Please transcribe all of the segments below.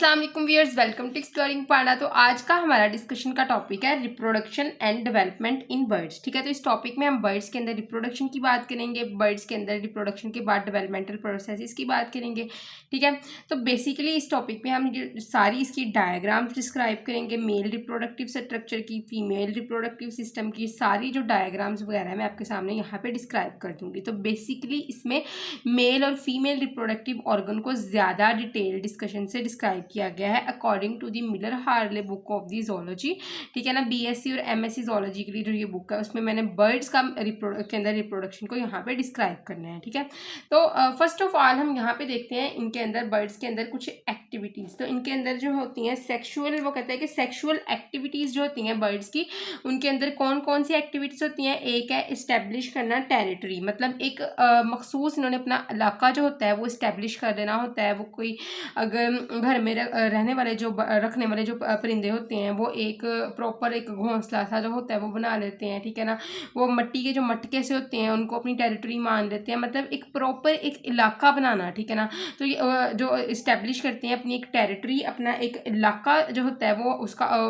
अस्सलाम वालेकुम viewers, welcome to exploring पांडा। तो आज का हमारा डिस्कशन का टॉपिक है reproduction and development in birds. ठीक है, तो इस टॉपिक में हम बर्ड्स के अंदर रिप्रोडक्शन की बात करेंगे, बर्ड्स के अंदर रिप्रोडक्शन के बाद डेवलपमेंटल प्रोसेसेस की बात करेंगे। ठीक है, तो बेसिकली इस टॉपिक में हम सारी इसकी डायग्राम्स डिस्क्राइब करेंगे, मेल रिप्रोडक्टिव स्ट्रक्चर की, फीमेल रिप्रोडक्टिव सिस्टम की, सारी जो डायग्राम्स वगैरह मैं आपके सामने यहाँ पे डिस्क्राइब कर दूंगी। तो बेसिकली इसमें मेल और फीमेल रिप्रोडक्टिव ऑर्गन को ज़्यादा डिटेल डिस्कशन से डिस्क्राइब किया गया है according to the Miller Harley book of the zoology. ठीक है ना, बीएससी और एमएससी जोलॉजी के लिए जो ये बुक है उसमें मैंने बर्ड्स का के अंदर रिप्रोडक्शन को यहाँ पे डिस्क्राइब करना है। ठीक है, तो फर्स्ट ऑफ ऑल हम यहाँ पे देखते हैं इनके अंदर बर्ड्स के अंदर कुछ एक्टिविटीज़। तो इनके अंदर जो होती हैं सेक्शुअल, वो कहते हैं कि सेक्शुअल एक्टिविटीज़ जो होती हैं बर्ड्स की, उनके अंदर कौन कौन सी एक्टिविटीज़ होती हैं। एक है इस्टेब्लिश करना टेरिटरी, मतलब एक मखसूस इन्होंने अपना इलाका जो होता है वो इस्टेब्लिश कर देना होता है। वो कोई अगर घर में रहने वाले जो रखने वाले जो परिंदे होते हैं वो एक प्रॉपर एक घोंसला सा जो होता है वो बना लेते हैं। ठीक है ना, वो मिट्टी के जो मटके से होते हैं उनको अपनी टेरिटरी मान लेते हैं, मतलब एक प्रॉपर एक इलाका बनाना। ठीक है ना, तो ये जो इस्टेब्लिश करते हैं अपनी एक टेरिटरी, अपना एक इलाका जो होता है वो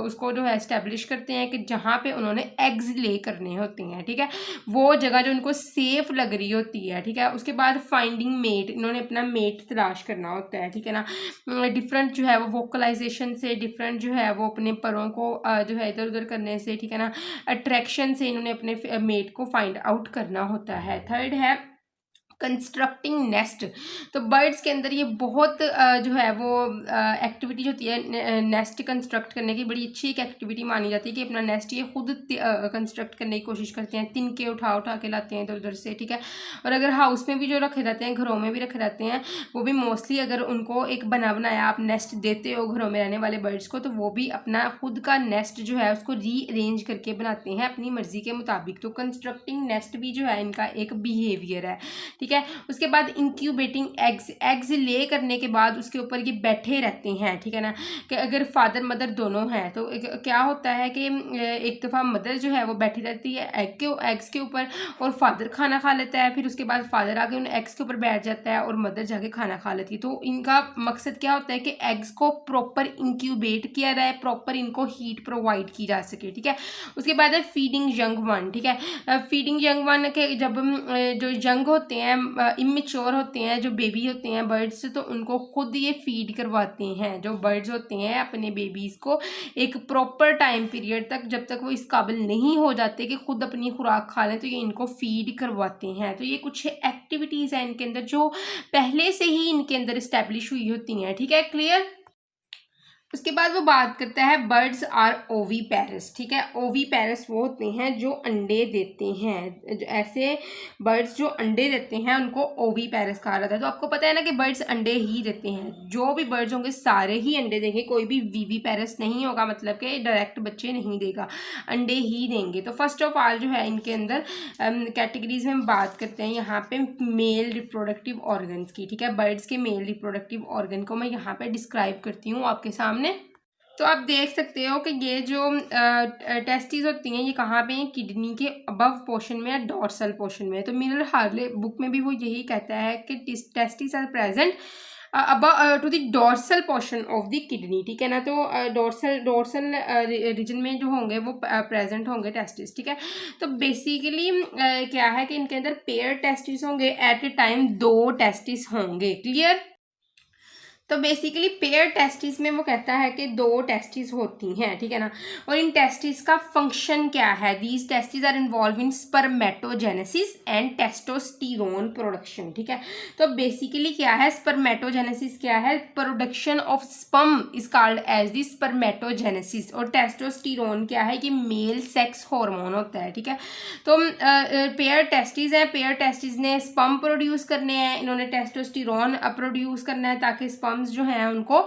उसको जो है इस्टेब्लिश करते हैं कि जहाँ पे उन्होंने एग्स ले करने होते हैं। ठीक है, वो जगह जो उनको सेफ लग रही होती है। ठीक है, उसके बाद फाइंडिंग मेट, इन्होंने अपना मेट तलाश करना होता है। ठीक है ना, डिफरेंट जो है वो वोकलाइजेशन से, डिफरेंट जो है वो अपने परों को जो है इधर उधर करने से, ठीक है ना, अट्रैक्शन से इन्होंने अपने मेट को फाइंड आउट करना होता है। थर्ड है कंस्ट्रक्टिंग नेस्ट। तो बर्ड्स के अंदर ये बहुत जो है वो एक्टिविटी होती है नेस्ट कंस्ट्रक्ट करने की, बड़ी अच्छी एक एक्टिविटी मानी जाती है कि अपना नेस्ट ये खुद कंस्ट्रक्ट करने की कोशिश करते हैं, तिनके उठा उठा के लाते हैं इधर उधर से। ठीक है, और अगर हाउस में भी जो रखे रहते हैं, घरों में भी रखे रहते हैं, वो भी मोस्टली अगर उनको एक बना बनाया आप नेस्ट देते हो घरों में रहने वाले बर्ड्स को, तो वो भी अपना खुद का नेस्ट जो है उसको रीअरेंज करके बनाते हैं अपनी मर्जी के मुताबिक। तो कंस्ट्रक्टिंग नेस्ट भी जो है इनका एक बिहेवियर है। ठीक है, उसके बाद इंक्यूबेटिंग एग्स ले करने के बाद उसके ऊपर ये बैठे रहते हैं। ठीक है ना, कि अगर फादर मदर दोनों हैं तो क्या होता है कि एक दफ़ा मदर जो है वो बैठी रहती है एग्स के ऊपर और फादर खाना खा लेता है, फिर उसके बाद फादर आके उन एग्स के ऊपर बैठ जाता है और मदर जाके खाना खा लेती है। तो इनका मकसद क्या होता है कि एग्स को प्रॉपर इंक्यूबेट किया जाए, प्रॉपर इनको हीट प्रोवाइड की जा सके। ठीक है, उसके बाद है फीडिंग यंग वन। ठीक है, फीडिंग यंग वन के जब जो यंग होते हैं, इमेच्योर होते हैं, जो बेबी होते हैं बर्ड्स, तो उनको खुद ये फीड करवाते हैं। जो बर्ड्स होते हैं अपने बेबीज़ को एक प्रॉपर टाइम पीरियड तक, जब तक वो इस काबिल नहीं हो जाते कि खुद अपनी खुराक खा लें, तो ये इनको फीड करवाते हैं। तो ये कुछ एक्टिविटीज़ हैं इनके अंदर जो पहले से ही इनके अंदर इस्टेब्लिश हुई होती हैं। ठीक है, क्लियर। उसके बाद वो बात करता है बर्ड्स आर ओवी पैरस। ठीक है, ओवी पैरस वो होते हैं जो अंडे देते हैं। ऐसे बर्ड्स जो अंडे देते हैं उनको ओवी पैरस कहा जाता है। तो आपको पता है ना कि बर्ड्स अंडे ही देते हैं, जो भी बर्ड्स होंगे सारे ही अंडे देंगे, कोई भी वीवी पैरस नहीं होगा, मतलब कि डायरेक्ट बच्चे नहीं देगा, अंडे ही देंगे। तो फर्स्ट ऑफ ऑल जो है इनके अंदर कैटेगरीज में हम बात करते हैं यहाँ पे मेल रिप्रोडक्टिव ऑर्गन्स की। ठीक है, बर्ड्स के मेल रिप्रोडक्टिव ऑर्गन को मैं यहाँ पे डिस्क्राइब करती हूँ आपके सामने। तो आप देख सकते हो कि ये जो टेस्टिस होती हैं ये कहाँ पे हैं, किडनी के अबव पोर्शन में या डॉर्सल पोर्शन में। तो मिलर हार्ले बुक में भी वो यही कहता है कि testis are present above to the dorsal portion of the kidney. ठीक है ना, तो डॉर्सल रीजन में जो होंगे वो प्रेजेंट होंगे टेस्टिस। ठीक है, तो बेसिकली क्या है कि इनके अंदर पेयर टेस्टिस होंगे, एट ए टाइम 2 टेस्टिस होंगे। क्लियर। तो बेसिकली पेयर टेस्टिस में वो कहता है कि 2 टेस्टिस होती हैं। ठीक है ना, और इन टेस्टिस का फंक्शन क्या है। These testis are involved in spermatogenesis and testosterone production. ठीक है, तो बेसिकली क्या है स्पर्मेटोजेनेसिस, क्या है production of sperm is called as the spermatogenesis, और टेस्टोस्टेरोन क्या है कि मेल सेक्स हार्मोन होता है। ठीक है, तो पेयर टेस्टिस है, पेयर टेस्टिस ने स्पर्म प्रोड्यूस करने हैं, इन्होंने टेस्टोस्टेरोन प्रोड्यूस करना है ताकि स्पर्म जो हैं उनको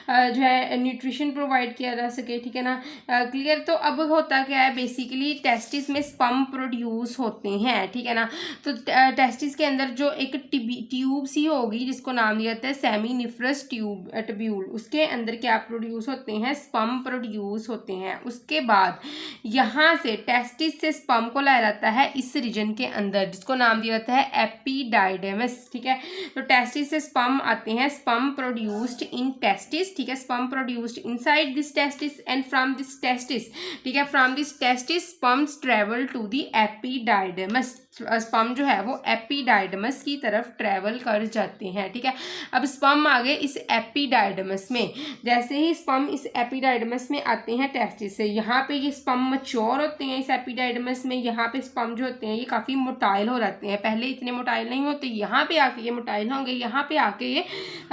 जो है न्यूट्रिशन प्रोवाइड किया जा सके। ठीक है ना, क्लियर। तो अब होता क्या है, बेसिकली टेस्टिस में स्पर्म प्रोड्यूस होते हैं। ठीक है ना, तो टेस्टिस के अंदर जो एक ट्यूब सी होगी जिसको नाम दिया जाता है सेमिनिफरस ट्यूब्यूल, उसके अंदर क्या प्रोड्यूस होते हैं, स्पर्म प्रोड्यूस होते हैं। उसके बाद यहाँ से टेस्टिस से स्पर्म को लाया जाता है इस रीजन के अंदर जिसको नाम दिया जाता है एपिडाइडेमस। ठीक है, तो टेस्टिस से स्पर्म आते हैं, sperm produce produced in testis, ठीक है, sperm produced inside this testis and from this testis, ठीक है, from this testis sperms travel to the epididymis, sperm जो है वो एपिडाइडमस की तरफ ट्रेवल कर जाते हैं, ठीक है। अब स्पर्म आ गए इस एपिडाइडमस में, जैसे ही स्पर्म इस एपिडाइडमस में आते हैं टेस्टिस से, यहाँ पे ये स्पर्म मैच्योर होते हैं इस एपिडाइडमस में, यहाँ पे स्पर्म जो होते हैं ये काफ़ी मोटाइल हो जाते हैं, पहले इतने मोटाइल नहीं होते, यहाँ पे आके ये मोटाइल होंगे, यहाँ पे आके ये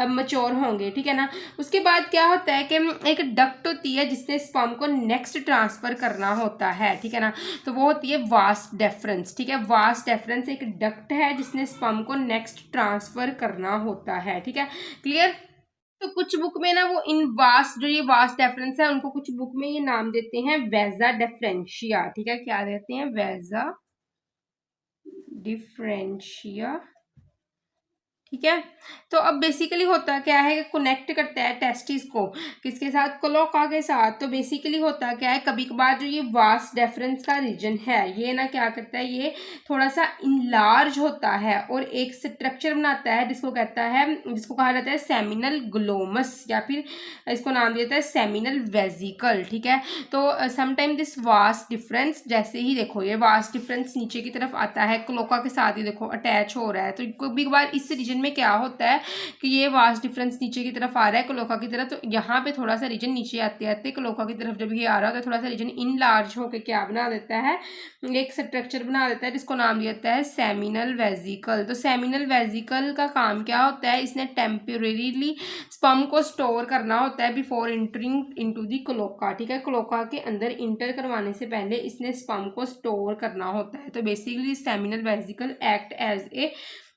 मैच्योर होंगे, ठीक है ना। उसके बाद क्या होता है कि एक डक्ट होती है जिसने स्पर्म को नेक्स्ट ट्रांसफर करना होता है, ठीक है ना, तो वो होती है वास डेफरेंस, ठीक है, वास डेफरेंस एक डक्ट है जिसने स्पर्म को नेक्स्ट ट्रांसफर करना होता है, ठीक है, क्लियर। तो कुछ बुक में ना वो इन वास, जो ये वास डेफरेंस है उनको कुछ बुक में ये नाम देते हैं वेजा डिफरेंशिया, ठीक है, क्या देते हैं, वेजा डिफरेंशिया, ठीक है। तो अब बेसिकली होता क्या है, कनेक्ट करता है टेस्टिस को किसके साथ, क्लोका के साथ। तो बेसिकली होता क्या है, कभी कभार जो ये वास डेफरेंस का रीजन है ये ना क्या करता है, ये थोड़ा सा इनलार्ज होता है और एक स्ट्रक्चर बनाता है जिसको कहता है, जिसको कहा जाता है सेमिनल ग्लोमस, या फिर इसको नाम दिया जाता है सेमिनल वेजिकल, ठीक है। तो समटाइम दिस वास डिफरेंस, जैसे ही देखो ये वास डिफरेंस नीचे की तरफ आता है, क्लोका के साथ ही देखो अटैच हो रहा है, तो कभी कभार इस रीजन में क्या होता है कि ये वास डिफरेंस नीचे की तरफ आ रहा है क्लोका की तरफ, तो यहाँ पे थोड़ा सा रीजन नीचे आते आते क्लोका की तरफ जब ये आ रहा होता है थोड़ा सा रीजन इन लार्ज होकर क्या बना देता है, एक स्ट्रक्चर बना देता है जिसको नाम दिया जाता है सेमिनल वेजिकल। तो सेमिनल वेजिकल का काम क्या होता है, इसने टेम्परेरीली स्पर्म को स्टोर करना होता है before entering into the cloaca, ठीक है, क्लोका के अंदर इंटर करवाने से पहले इसने स्पर्म को स्टोर करना होता है। तो basically seminal vesicle act as a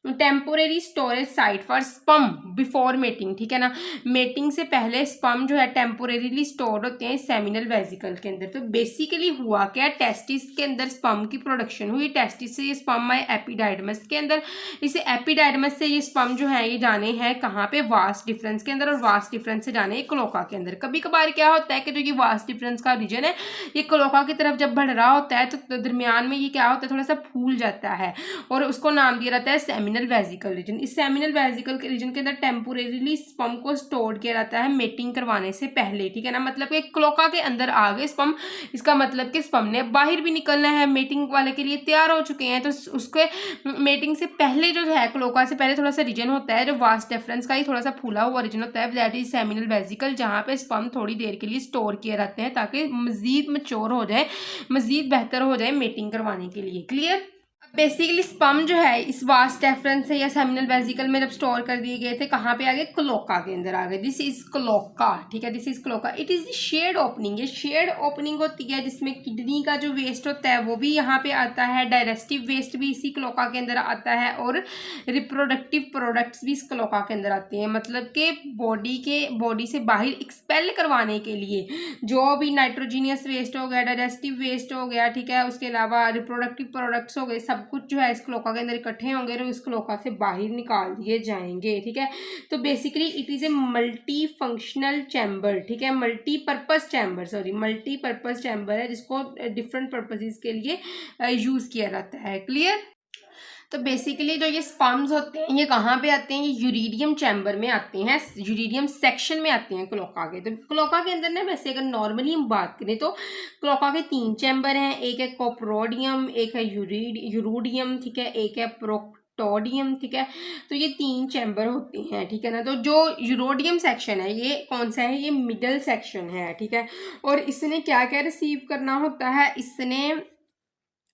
temporary storage site for sperm before mating, ठीक है ना, मेटिंग से पहले स्पर्म जो है टेम्पोरेरीली स्टोर होते हैं सेमिनल वेजिकल के अंदर। तो बेसिकली हुआ क्या, टेस्टिस के अंदर स्पर्म की प्रोडक्शन हुई, टेस्टिस से ये स्पर्म आए एपिडाइडमस के अंदर, इसे एपिडाइडमस से ये स्पर्म जो है ये जाने हैं कहाँ पे, वास डिफरेंस के अंदर, और वास डिफरेंस से जाने क्लोका के अंदर। कभी कभार क्या होता है कि जो ये वास डिफरेंस का रीजन है ये क्लोका की तरफ जब बढ़ रहा होता है तो दरमियान में ये क्या होता है, थोड़ा सा फूल जाता है और उसको नाम दिया जाता है सेमिनल वेजिकल रीजन। इस सेमिनल वेजिकल के रीजन के अंदर टेम्पोरेरीली स्पर्म को स्टोर किया जाता है मेटिंग करवाने से पहले, ठीक है ना, मतलब कि क्लोका के अंदर आ गए स्पर्म, इसका मतलब कि स्पर्म ने बाहर भी निकलना है, मेटिंग वाले के लिए तैयार हो चुके हैं, तो उसके मेटिंग से पहले जो है क्लोका से पहले थोड़ा सा रीजन होता है जो वास डिफरेंस का ही थोड़ा सा फूला हुआ रीजन होता है, दैट इज सेमिनल वेजिकल, जहाँ पे स्पर्म थोड़ी देर के लिए स्टोर किए रहते हैं ताकि मजीद मैच्योर हो जाए, मजीद बेहतर हो जाए मेटिंग करवाने के लिए, क्लियर। बेसिकली स्पर्म जो है इस वास डेफरेंस से या सेमिनल वेजिकल में जब स्टोर कर दिए गए थे, कहाँ पे आ गए, क्लोका के अंदर आ गए, दिस इज क्लोका, ठीक है, this is cloaca. It is the shed opening, ये शेड ओपनिंग होती है जिसमें किडनी का जो वेस्ट होता है वो भी यहाँ पे आता है, डाइजेस्टिव वेस्ट भी इसी क्लोका के अंदर आता है और रिप्रोडक्टिव प्रोडक्ट्स भी इस क्लोका के अंदर आते हैं, मतलब कि बॉडी से बाहर एक्सपेल करवाने के लिए जो भी नाइट्रोजीनियस वेस्ट हो गया, डाइजेस्टिव वेस्ट हो गया, ठीक है, उसके अलावा रिप्रोडक्टिव प्रोडक्ट्स हो गए, सब कुछ जो है इस क्लोका के अंदर इकट्ठे होंगे और इस क्लोका से बाहर निकाल दिए जाएंगे, ठीक है। तो basically it is a multi functional chamber, ठीक है, मल्टीपर्पज चैम्बर है जिसको डिफरेंट पर्पसेस के लिए यूज किया जाता है, क्लियर। तो बेसिकली जो ये स्पर्म्स होते हैं ये कहाँ पे आते हैं, ये यूरिडियम चैम्बर में आते हैं, यूरिडियम सेक्शन में आते हैं क्लोका के। तो क्लोका के अंदर ना वैसे अगर नॉर्मली हम बात करें तो क्लोका के 3 चैम्बर हैं, एक है कोप्रोडियम, एक है यूरोडियम, ठीक है, एक है प्रोक्टोडियम, ठीक है। तो ये 3 चैम्बर होते हैं, ठीक है ना। तो जो यूरोडियम सेक्शन है ये कौन सा है, ये मिडल सेक्शन है, ठीक है, और इसने क्या क्या रिसीव करना होता है, इसने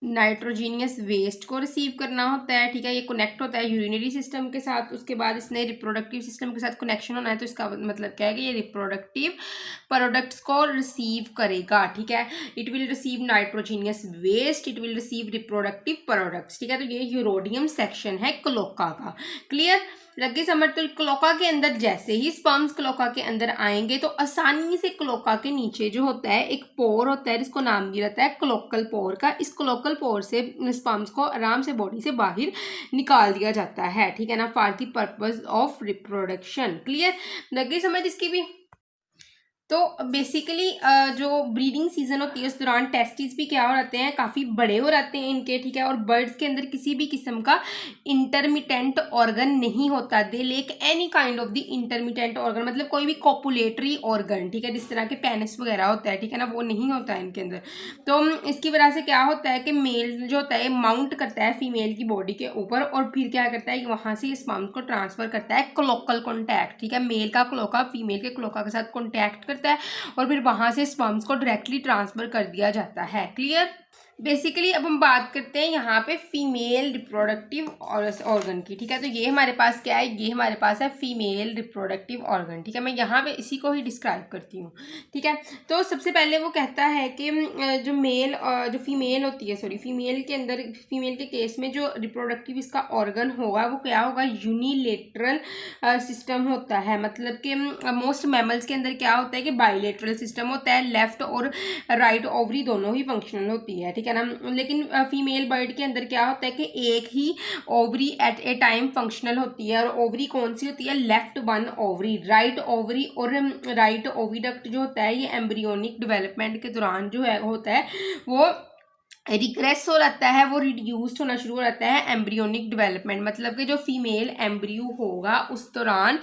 नाइट्रोजीनियस वेस्ट को रिसीव करना होता है, ठीक है, ये कनेक्ट होता है यूरिनरी सिस्टम के साथ, उसके बाद इसने रिप्रोडक्टिव सिस्टम के साथ कनेक्शन होना है, तो इसका मतलब क्या है कि ये रिप्रोडक्टिव प्रोडक्ट्स को रिसीव करेगा, ठीक है, it will receive nitrogenous waste, it will receive reproductive products, ठीक है। तो ये यूरोडियम सेक्शन है क्लोका का, क्लियर, लगे समझ। तो क्लोका के अंदर जैसे ही स्पर्म्स क्लोका के अंदर आएंगे तो आसानी से क्लोका के नीचे जो होता है एक पोर होता है जिसको नाम दिया जाता है क्लोकल पोर का, इस क्लोकल पोर से स्पर्म्स को आराम से बॉडी से बाहर निकाल दिया जाता है, ठीक है ना, for the purpose of reproduction, clear, लगे समझ इसकी भी। तो बेसिकली जो ब्रीडिंग सीजन होती है उस दौरान टेस्टिस भी क्या हो जाते हैं, काफ़ी बड़े हो जाते हैं इनके, ठीक है। और बर्ड्स के अंदर किसी भी किस्म का इंटरमिटेंट ऑर्गन नहीं होता, they lack any kind of the intermittent organ, मतलब कोई भी कॉपुलेटरी ऑर्गन, ठीक है, जिस तरह के पेनिस वगैरह होता है, ठीक है ना, वो नहीं होता है इनके अंदर। तो इसकी वजह से क्या होता है कि मेल जो होता है माउंट करता है फीमेल की बॉडी के ऊपर, और फिर क्या करता है कि वहाँ से इस स्पर्म को ट्रांसफर करता है क्लोकल कॉन्टैक्ट, ठीक है, मेल का क्लोका फीमेल के क्लोका के साथ कॉन्टैक्ट करता है और फिर वहां से स्पर्म्स को डायरेक्टली ट्रांसफर कर दिया जाता है। क्लियर। बेसिकली अब हम बात करते हैं यहाँ पे फीमेल रिप्रोडक्टिव ऑर्गन की, ठीक है। तो ये हमारे पास क्या है, ये हमारे पास है फीमेल रिप्रोडक्टिव ऑर्गन, ठीक है। मैं यहाँ पे इसी को ही डिस्क्राइब करती हूँ, ठीक है। तो सबसे पहले वो कहता है कि जो फीमेल होती है, सॉरी, फीमेल के अंदर, फीमेल के केस में जो रिप्रोडक्टिव इसका ऑर्गन होगा वो क्या होगा, यूनिलेटरल सिस्टम होता है। मतलब कि मोस्ट मैमल्स के अंदर क्या होता है कि बाइलेटरल सिस्टम होता है, लेफ्ट और राइट ओवरी दोनों ही फंक्शनल होती है, ठीक है ना। लेकिन फीमेल बर्ड के अंदर क्या होता है कि एक ही ovary at a time functional होती है, और ओवरी कौन सी होती है, left one ovary, right ovary, और राइट ओविडक्ट जो होता है ये एम्ब्रियोनिक डेवलपमेंट के दौरान जो है होता है वो रिग्रेस हो जाता है, वो रिड्यूस्ड होना शुरू हो जाता है एम्ब्रियोनिक डेवलपमेंट। मतलब कि जो फीमेल एम्ब्रियो होगा उस दौरान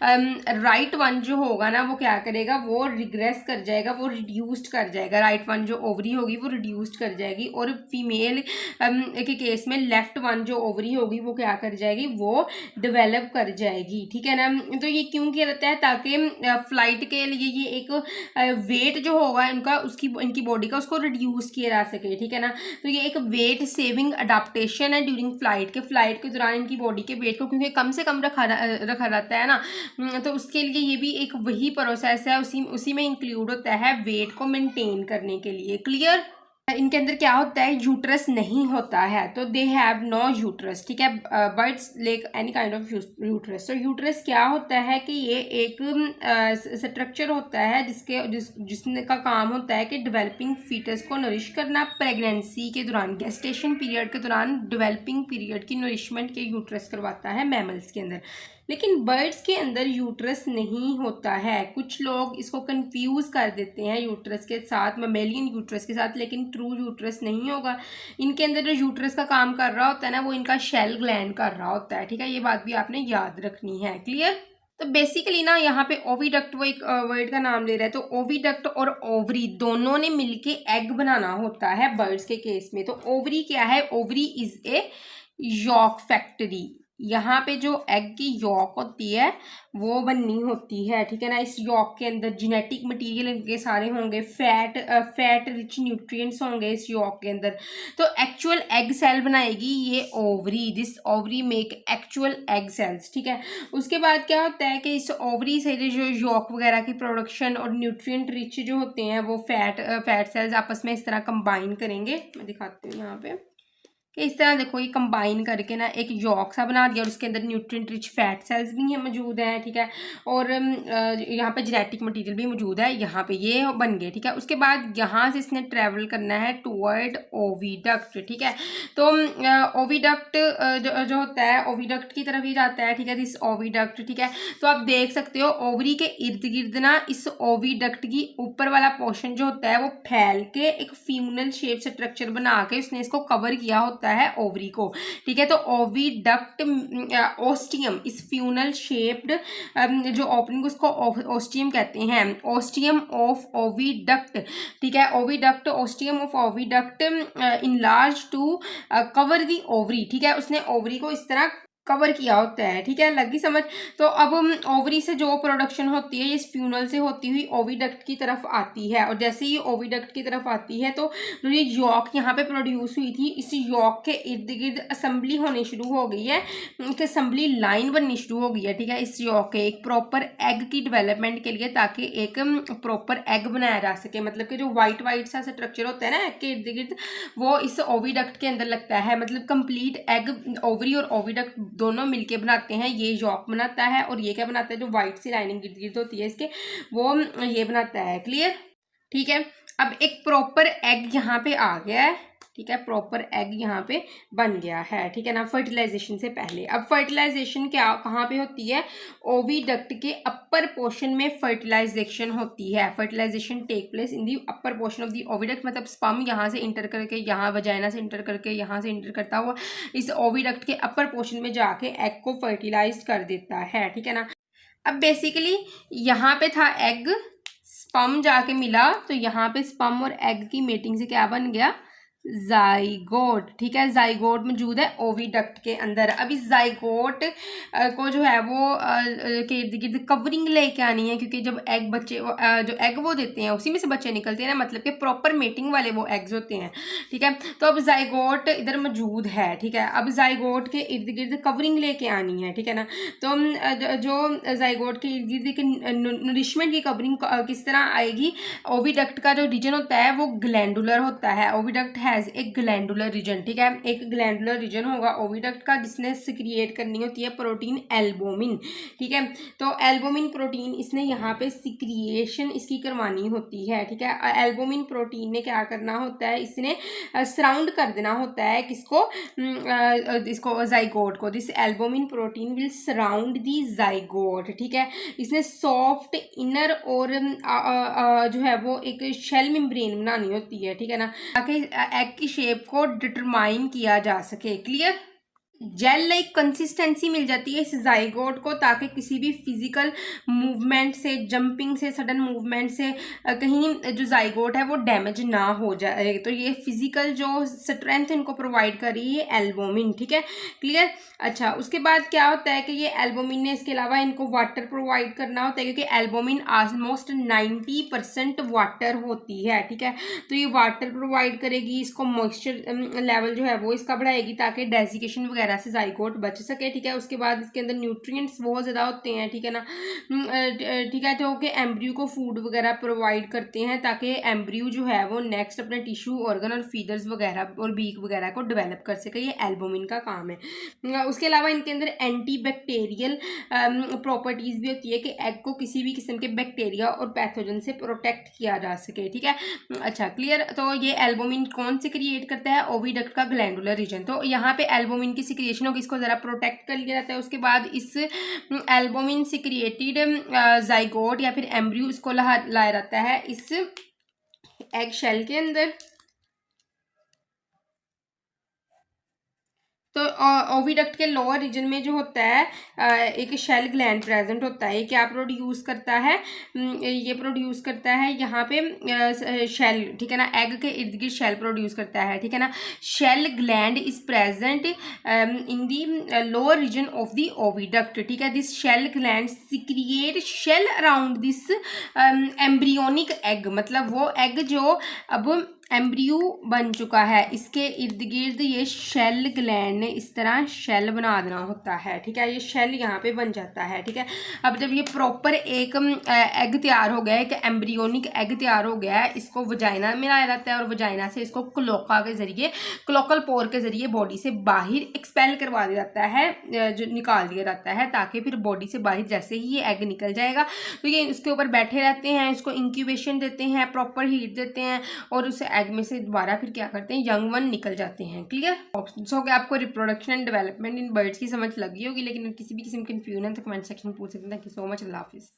राइट वन जो होगा ना वो क्या करेगा, वो रिग्रेस कर जाएगा, वो रिड्यूस्ड कर जाएगा, राइट वन जो ओवरी होगी वो रिड्यूस्ड कर जाएगी, और फीमेल के केस में लेफ्ट वन जो ओवरी होगी वो क्या कर जाएगी, वो डेवलप कर जाएगी, ठीक है ना। तो ये क्यों किया जाता है, ताकि फ्लाइट के लिए ये एक वेट जो होगा इनका, उसकी इनकी बॉडी का, उसको रिड्यूस किया जा सके, ठीक है ना। तो ये एक वेट सेविंग अडाप्टेशन है ड्यूरिंग फ्लाइट के दौरान इनकी बॉडी के वेट को क्योंकि कम से कम रखा रहता है ना, तो उसके लिए ये भी एक वही प्रोसेस है, उसी में इंक्लूड होता है वेट को मेंटेन करने के लिए। क्लियर। इनके अंदर क्या होता है, यूट्रस नहीं होता है, तो दे हैव नो यूट्रस, ठीक है। Birds lake any kind of uterus. तो यूट्रस क्या होता है कि ये एक स्ट्रक्चर होता है जिसने का काम होता है कि डेवलपिंग फीटस को नरिश करना, प्रेगनेंसी के दौरान, गेस्टेशन पीरियड के दौरान डेवलपिंग पीरियड की नरिशमेंट के यूट्रस करवाता है मैमल्स के अंदर। लेकिन बर्ड्स के अंदर यूट्रस नहीं होता है। कुछ लोग इसको कंफ्यूज कर देते हैं यूट्रस के साथ, ममेलियन यूट्रस के साथ, लेकिन ट्रू यूट्रस नहीं होगा। इनके अंदर जो यूट्रस का काम कर रहा होता है ना वो इनका शेल ग्लैंड कर रहा होता है, ठीक है। ये बात भी आपने याद रखनी है। क्लियर। तो बेसिकली ना यहाँ पे ओविडक्ट, वो एक वर्ड का नाम ले रहा है, तो ओविडक्ट और ओवरी दोनों ने मिलके एग बनाना होता है बर्ड्स के केस में। तो ओवरी क्या है, ovary is a yolk factory. यहाँ पे जो एग की यॉक होती है वो बननी होती है, ठीक है ना। इस यॉक के अंदर जेनेटिक मटेरियल इनके सारे होंगे, फैट रिच न्यूट्रिएंट्स होंगे इस यॉक के अंदर। तो एक्चुअल एग सेल बनाएगी ये ovary, this ovary make actual egg cells, ठीक है। उसके बाद क्या होता है कि इस ओवरी से जो यॉक वगैरह की प्रोडक्शन और न्यूट्रिएंट रिच जो होते हैं वो फैट सेल्स आपस में इस तरह कंबाइन करेंगे। मैं दिखाती हूँ यहाँ पे कि इस तरह देखो ये कंबाइन करके ना एक यॉक सा बना दिया, और उसके अंदर न्यूट्रिएंट रिच फैट सेल्स भी मौजूद हैं, ठीक है। और यहाँ पे जेनेटिक मटेरियल भी मौजूद है, यहाँ पे ये बन गए, ठीक है। उसके बाद यहाँ से इसने ट्रेवल करना है टुवर्ड ओविडक्ट, ठीक है। तो ओविडक्ट जो होता है ओविडक्ट की तरफ ही जाता है, ठीक है, दिस ओविडक्ट, ठीक है। तो आप देख सकते हो ओवरी के इर्द गिर्द ना इस ओविडक्ट की ऊपर वाला पोर्शन जो होता है वो फैल के एक फ्यूनल शेप स्ट्रक्चर बना के उसने इसको कवर किया होता है ओवरी को, ठीक है। तो ओविडक्ट ओस्टियम, इस फ्यूनल शेप्ड जो ओपनिंग उसको ओस्टियम कहते हैं, ओस्टियम ऑफ ओविडक्ट, ठीक है। Oviduct, ostium of oviduct enlarge to cover the ovary, ठीक है। उसने ओवरी को इस तरह कवर किया होता है, ठीक है, लगी समझ। तो अब ओवरी से जो प्रोडक्शन होती है ये स्प्यूनल से होती हुई ओविडक्ट की तरफ आती है, और जैसे ही ओविडक्ट की तरफ आती है तो जो ये यॉक यहाँ पे प्रोड्यूस हुई थी इस यॉक के इर्द गिर्द असेंबली होनी शुरू हो गई है, एक असेंबली लाइन बननी शुरू हो गई है, ठीक है, इस यॉक के एक प्रॉपर एग की डेवलपमेंट के लिए, ताकि एक प्रॉपर एग बनाया जा सके। मतलब कि जो वाइट सा स्ट्रक्चर होता है ना एग के इर्द गिर्द वो इस ओविडक्ट के अंदर लगता है। मतलब कंप्लीट एग ओवरी और ओविडक्ट दोनों मिलके बनाते हैं, ये यॉक बनाता है, और ये क्या बनाता है, जो व्हाइट सी लाइनिंग गिर्द गिर्द होती है इसके वो ये बनाता है। क्लियर, ठीक है। अब एक प्रॉपर एग यहाँ पे आ गया है, ठीक है, प्रॉपर एग यहाँ पे बन गया है, ठीक है ना, फर्टिलाइजेशन से पहले। अब फर्टिलाइजेशन क्या कहाँ पे होती है, ओविडक्ट के अपर पोर्शन में फर्टिलाइजेशन होती है। Fertilisation take place in the upper portion of the oviduct, मतलब स्पर्म यहाँ से इंटर करके यहाँ वजाइना से इंटर करके यहाँ से इंटर करता हुआ इस ओविडक्ट के अपर पोर्शन में जाके एग को फर्टिलाइज कर देता है, ठीक है ना। अब बेसिकली यहाँ पे था एग, स्पर्म जाके मिला, तो यहाँ पे स्पर्म और एग की मेटिंग से क्या बन गया, जाइगोट, ठीक है। जाइगोट मौजूद है ओविडक्ट के अंदर। अब इस जाइगोट को जो है वो के इर्द गिर्द कवरिंग लेके आनी है, क्योंकि जब एग बच्चे जो एग वो देते हैं उसी में से बच्चे निकलते हैं ना, मतलब कि प्रॉपर मेटिंग वाले वो एग्स होते हैं, ठीक है। तो अब जाइगोट इधर मौजूद है, ठीक है। अब जाइगोट के इर्द गिर्द कवरिंग लेके आनी है, ठीक है ना। तो जो जाइगोट के इर्द गिर्द नरिशमेंट की कवरिंग किस तरह आएगी, ओविडक्ट का जो रीजन होता है वो ग्लैंडुलर होता है। ओविडक्ट हैज एक ग्लैंडुलर रीजन, ठीक है, एक ग्लैंडुलर रीजन होगा ओविडक्ट का, जिसने सिक्रिएट करनी होती है प्रोटीन एल्बुमिन, ठीक है। तो एल्बुमिन प्रोटीन इसने यहाँ पे सिक्रिएशन इसकी करवानी होती है, ठीक है। एल्बुमिन प्रोटीन ने क्या करना होता है, इसने सराउंड कर देना होता है किसको, इसको जाइगोट को। This albumin protein will surround the zygote, ठीक है। इसने सॉफ्ट इनर और जो है वो एक शेल मेम्ब्रेन बनानी होती है, ठीक है ना, ताकि एग की शेप को डिटरमाइन किया जा सके। क्लियर, जेल लाइक कंसिस्टेंसी मिल जाती है इस जाइगोट को, ताकि किसी भी फिजिकल मूवमेंट से, जंपिंग से, सडन मूवमेंट से कहीं जो जाइगोट है वो डैमेज ना हो जाए। तो ये फिजिकल जो स्ट्रेंथ इनको प्रोवाइड कर रही है एल्बुमिन, ठीक है, क्लियर। अच्छा, उसके बाद क्या होता है कि ये एल्बुमिन ने इसके अलावा इनको वाटर प्रोवाइड करना होता है, क्योंकि एल्बुमिन ऑलमोस्ट 90% वाटर होती है, ठीक है। तो ये वाटर प्रोवाइड करेगी, इसको मॉइस्चर लेवल जो है वो इसका बढ़ाएगी, ताकि डेजिकेशन वगैरह से जाइगोट बच सके, ठीक है। उसके बाद इसके अंदर न्यूट्रिएंट्स बहुत ज़्यादा होते हैं, ठीक है ना, ठीक है, जो कि एम्ब्रियो को फूड वगैरह प्रोवाइड करते हैं, ताकि एम्ब्रियो जो है वो नेक्स्ट अपने टिश्यू ऑर्गन और फीदर्स वगैरह और बीक वगैरह को डेवलप कर सके। ये एल्बुमिन का काम है। उसके अलावा इनके अंदर एंटी बैक्टीरियल प्रॉपर्टीज़ भी होती है, कि एग को किसी भी किस्म के बैक्टीरिया और पैथोजन से प्रोटेक्ट किया जा सके, ठीक है। अच्छा, क्लियर। तो ये एल्बुमिन कौन से क्रिएट करता है, ओविडक्ट का ग्लैंडुलर रीजन। तो यहाँ पे एल्बुमिन की सिक्रिएशन होगी, इसको ज़रा प्रोटेक्ट कर लिया जाता है। उसके बाद इस एल्बुमिन सिक्रिएटेड जाइगोट या फिर एम्ब्रियो इसको लाया जाता है इस एग शेल के अंदर। तो ओविडक्ट के लोअर रीजन में जो होता है एक शेल ग्लैंड प्रेजेंट होता है। क्या प्रोड्यूस करता है, ये प्रोड्यूस करता है यहाँ पे शेल, ठीक है ना, एग के इर्द गिर्द शेल प्रोड्यूस करता है, ठीक है ना। Shell gland is present in the lower region of the oviduct, ठीक है। This shell gland secrete shell around this embryonic egg, मतलब वो एग जो अब एम्ब्रियो बन चुका है, इसके इर्द गिर्द ये शेल ग्लैंड ने इस तरह शेल बना देना होता है, ठीक है। ये शेल यहाँ पे बन जाता है, ठीक है। अब जब ये प्रॉपर एक एग तैयार हो गया है, एक एम्ब्रियोनिक एग तैयार हो गया है, इसको वजाइना में लाया जाता है, और वजाइना से इसको क्लोका के जरिए, क्लोकल पोर के जरिए बॉडी से बाहर एक्सपेल करवा दिया जाता है, जो निकाल दिया जाता है, ताकि फिर बॉडी से बाहर जैसे ही ये एग निकल जाएगा तो ये इसके ऊपर बैठे रहते हैं, इसको इंक्यूबेशन देते हैं, प्रॉपर हीट देते हैं, और उसे एग में से दोबारा फिर क्या करते हैं, यंग वन निकल जाते हैं। क्लियर हो गया। आपको reproduction and development in birds की समझ लगी होगी, लेकिन किसी भी किस्म की कंफ्यूजन है तो कमेंट सेक्शन में पूछ सकते हैं। थैंक यू सो मच, अल्लाह हाफिज़।